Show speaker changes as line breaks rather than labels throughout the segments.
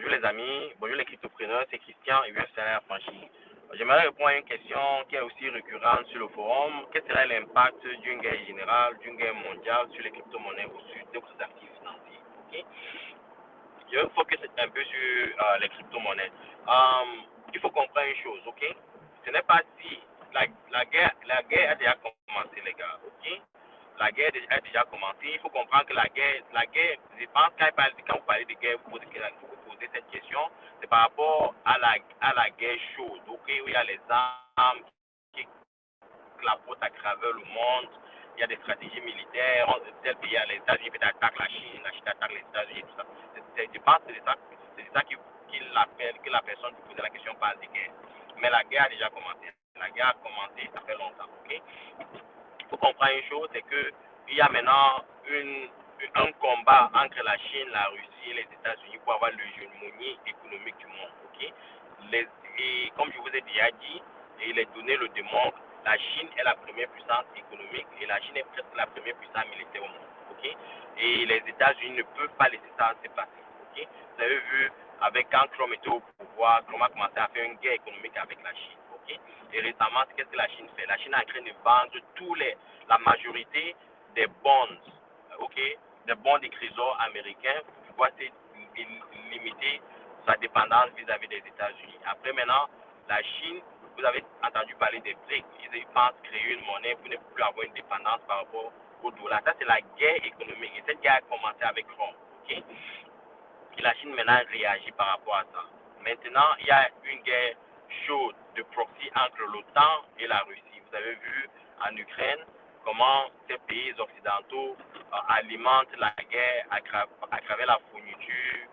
Bonjour les amis, bonjour les cryptopreneurs, c'est Christian et UFC Affranchi. J'aimerais répondre à une question qui est aussi récurrente sur le forum. Quel serait l'impact d'une guerre générale, d'une guerre mondiale sur les crypto-monnaies ou sur d'autres actifs financiers? Okay? Je vais focus un peu sur les crypto-monnaies. Il faut comprendre une chose, ok? Ce n'est pas si la guerre a déjà commencé, les gars, ok? La guerre a déjà commencé. Il faut comprendre que la guerre, je pense quand vous parlez de guerre, vous posez cette question, c'est par rapport à la guerre chaude, ok? Où il y a les armes qui clapotent à travers le monde, il y a des stratégies militaires, tel pays, les États-Unis peut-être attaquent la Chine attaque les États-Unis, tout ça. Je pense que c'est ça qu'il appelle, que la personne qui posait la question parle de guerre. Mais la guerre a déjà commencé. La guerre a commencé, ça fait longtemps, ok? Il faut comprendre une chose, c'est qu'il y a maintenant un combat entre la Chine, la Russie et les États-Unis pour avoir l'hégémonie économique du monde, ok? Et comme je vous ai déjà dit, et les données le démontrent, la Chine est la première puissance économique et la Chine est presque la première puissance militaire au monde, ok? Et les États-Unis ne peuvent pas laisser ça se passer, ok? Vous avez vu, avec quand Trump était au pouvoir, Trump a commencé à faire une guerre économique avec la Chine, ok? Et récemment, qu'est-ce que la Chine fait? La Chine est en train de vendre la majorité des bonds, ok? Des bons des trésors américains pour pouvoir limiter sa dépendance vis-à-vis des États-Unis. Après maintenant, la Chine, vous avez entendu parler des BRICS, ils pensent créer une monnaie pour ne plus avoir une dépendance par rapport au dollar. Ça, c'est la guerre économique. Et cette guerre a commencé avec Trump, ok? Et la Chine maintenant réagit par rapport à ça. Maintenant, il y a une guerre chaude de proxy entre l'OTAN et la Russie. Vous avez vu en Ukraine comment ces pays occidentaux alimentent la guerre à travers la fourniture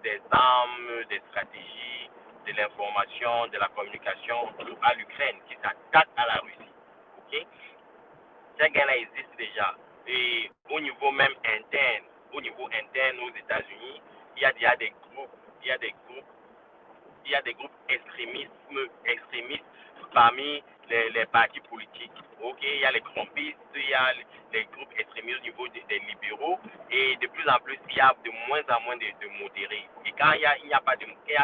des armes, des stratégies, de l'information, de la communication à l'Ukraine qui s'attaque à la Russie. Okay? Cette guerre-là existe déjà. Et au niveau même interne, aux États-Unis, il y a déjà des groupes, extrémistes parmi les partis politiques. Ok, il y a les trumpistes, il y a les groupes extrémistes au niveau des libéraux, et de plus en plus, il y a de moins en moins de modérés. Et quand il y a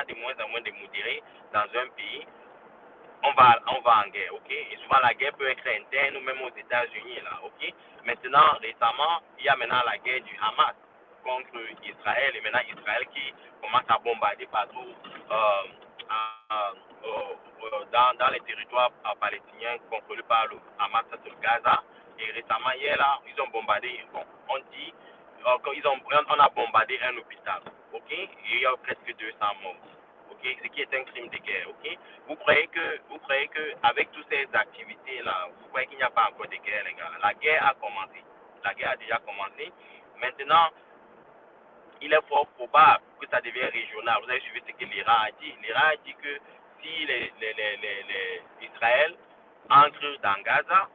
de moins en moins de modérés dans un pays, on va en guerre, ok? Et souvent la guerre peut être interne ou même aux États-Unis, là, ok? Maintenant, récemment, il y a maintenant la guerre du Hamas contre Israël, et maintenant Israël qui commence à bombarder partout dans les territoires palestiniens contrôlés par le Hamas sur Gaza. Et récemment, hier, là, ils ont bombardé, bon, on dit, on a bombardé un hôpital, ok? Et il y a presque 200 morts. Okay, ce qui est un crime de guerre, ok? Vous croyez que avec toutes ces activités-là, vous croyez qu'il n'y a pas encore de guerre, les gars? La guerre a commencé. La guerre a déjà commencé. Maintenant, il est fort probable que ça devienne régional. Vous avez suivi ce que l'Iran a dit. L'Iran a dit que si Israël entre dans Gaza,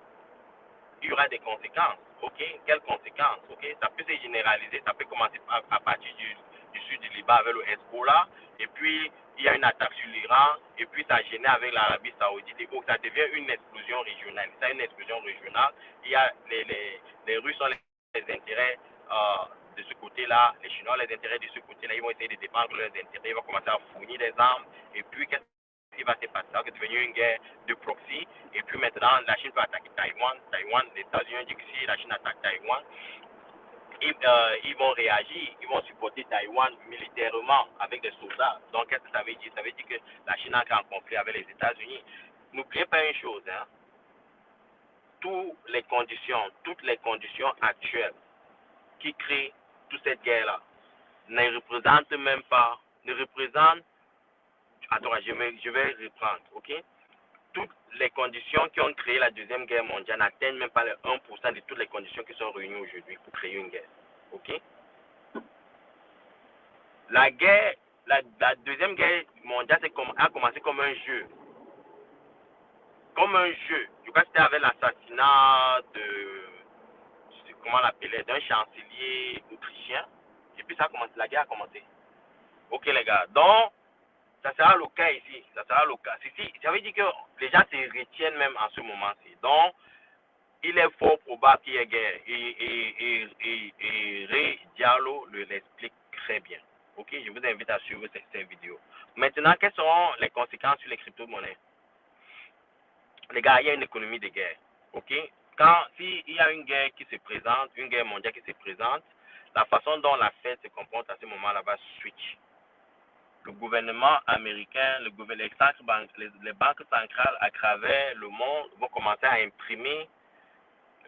il y aura des conséquences. Ok? Quelles conséquences? Ok? Ça peut se généraliser, ça peut commencer à partir du sud du Liban avec le Hezbollah, et puis il y a une attaque sur l'Iran, et puis ça génère avec l'Arabie Saoudite, et donc ça devient une explosion régionale. C'est une explosion régionale. Il y a les Russes ont les intérêts de ce côté-là, les Chinois ont les intérêts de ce côté-là, ils vont essayer de défendre leurs intérêts, ils vont commencer à fournir des armes, et puis qu'est-ce qui va se passer? Ça va devenir une guerre de proxy, et puis maintenant la Chine va attaquer Taïwan, les États-Unis disent que si la Chine attaque Taïwan, ils vont réagir, ils vont supporter Taïwan militairement avec des soldats. Donc qu'est-ce que ça veut dire? Ça veut dire que la Chine entre en conflit avec les États-Unis. N'oubliez pas une chose, hein? Toutes les conditions actuelles qui créent toute cette guerre-là ne représentent même pas, attends, je vais reprendre, ok? Toutes les conditions qui ont créé la Deuxième Guerre mondiale n'atteignent même pas le 1% de toutes les conditions qui sont réunies aujourd'hui pour créer une guerre. Ok? La Deuxième Guerre mondiale a commencé comme un jeu. Comme un jeu. Je crois que c'était avec l'assassinat comment on l'appelait, d'un chancelier autrichien. Et puis la guerre a commencé. Ok les gars. Donc, ça sera le cas ici. Ça sera le cas. Ça veut dire que les gens se retiennent même en ce moment-ci. Donc, il est fort probable qu'il y ait guerre. Et Ray Diallo l'explique très bien. Ok, je vous invite à suivre ces vidéos. Maintenant, quelles seront les conséquences sur les crypto-monnaies? Les gars, il y a une économie de guerre. Ok, s'il y a une guerre qui se présente, une guerre mondiale qui se présente, la façon dont la Fed se comporte à ce moment-là va switch. Le gouvernement américain, les banques centrales à travers le monde vont commencer à imprimer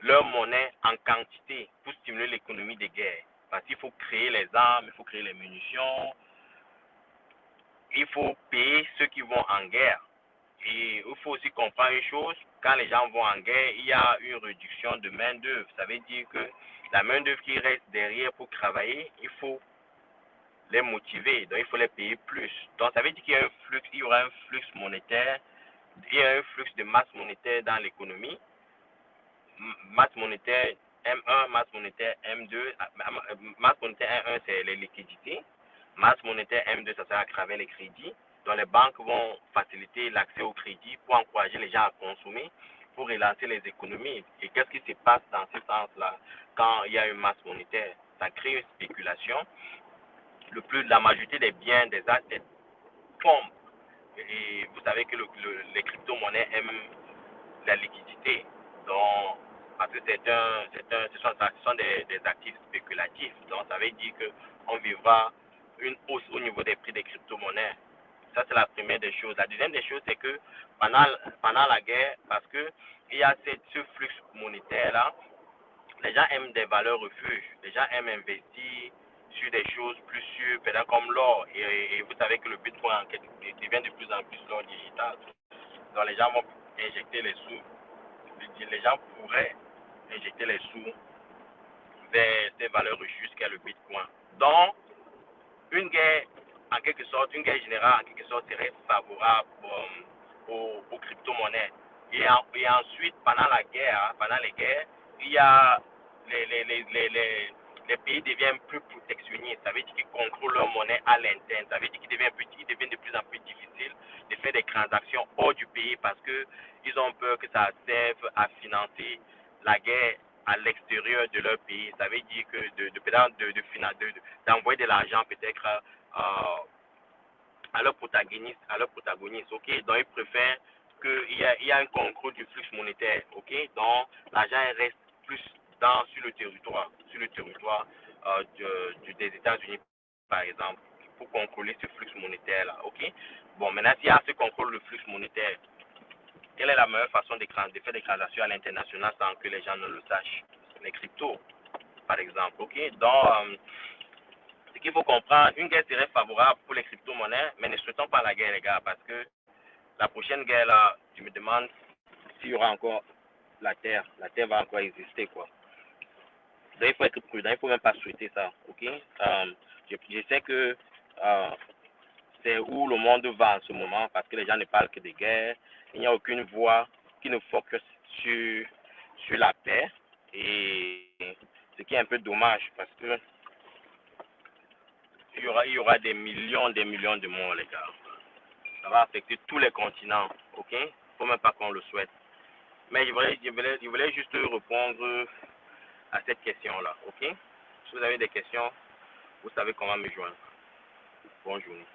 leur monnaie en quantité pour stimuler l'économie de guerre. Parce qu'il faut créer les armes, il faut créer les munitions, il faut payer ceux qui vont en guerre. Et il faut aussi comprendre une chose, quand les gens vont en guerre, il y a une réduction de main-d'œuvre. Ça veut dire que la main-d'œuvre qui reste derrière pour travailler, il faut les motiver, donc il faut les payer plus. Donc ça veut dire qu'il y aura un flux monétaire, il y a un flux de masse monétaire dans l'économie. Masse monétaire M1, masse monétaire M2, masse monétaire M1 c'est les liquidités, masse monétaire M2 ça sert à travers les crédits. Donc les banques vont faciliter l'accès au crédit pour encourager les gens à consommer, pour relancer les économies. Et qu'est-ce qui se passe dans ce sens-là quand il y a une masse monétaire? Ça crée une spéculation. La majorité des biens, des assets tombent. Et vous savez que les crypto-monnaies aiment la liquidité. Donc, parce que ce sont des actifs spéculatifs. Donc, ça veut dire qu'on vivra une hausse au niveau des prix des crypto-monnaies. Ça, c'est la première des choses. La deuxième des choses, c'est que pendant la guerre, parce qu'il y a ce flux monétaire-là, les gens aiment des valeurs refuges. Les gens aiment investir sur des choses plus sûres, peut-être comme l'or. Et vous savez que le Bitcoin devient de plus en plus l'or digital. Donc, les gens vont injecter les sous. Les gens pourraient injecter les sous vers ces valeurs refuges qu'est le Bitcoin. Donc, une guerre, en quelque sorte, une guerre générale, en quelque sorte, serait favorable aux crypto-monnaies. Et ensuite, pendant les guerres, il y a les pays deviennent plus protectionnistes. Ça veut dire qu'ils contrôlent leur monnaie à l'interne. Ça veut dire qu'ils deviennent de plus en plus difficile de faire des transactions hors du pays parce qu'ils ont peur que ça serve à financer la guerre à l'extérieur de leur pays. Ça veut dire que d'envoyer de l'argent peut-être à leurs protagonistes, ok? Donc ils préfèrent qu'il y a un contrôle du flux monétaire, ok? Donc l'argent reste plus sur le territoire des États-Unis, par exemple, pour contrôler ce flux monétaire-là, ok? Bon, maintenant, s'il y a ce contrôle du flux monétaire, quelle est la meilleure façon de faire des transactions à l'international sans que les gens ne le sachent? Les cryptos, par exemple, ok? Donc, ce qu'il faut comprendre, une guerre serait favorable pour les crypto-monnaies, mais ne souhaitons pas la guerre, les gars, parce que la prochaine guerre, là, je me demande s'il y aura encore la Terre. La Terre va encore exister, quoi. Donc, il faut être prudent, il ne faut même pas souhaiter ça, ok? Je sais que c'est où le monde va en ce moment, parce que les gens ne parlent que de guerre. Il n'y a aucune voix qui ne focus sur la paix, et ce qui est un peu dommage, parce que il y aura des millions de morts, les gars. Ça va affecter tous les continents, ok? Il ne faut même pas qu'on le souhaite. Mais je voulais juste répondre à cette question-là, ok? Si vous avez des questions, vous savez comment me joindre. Bonne journée.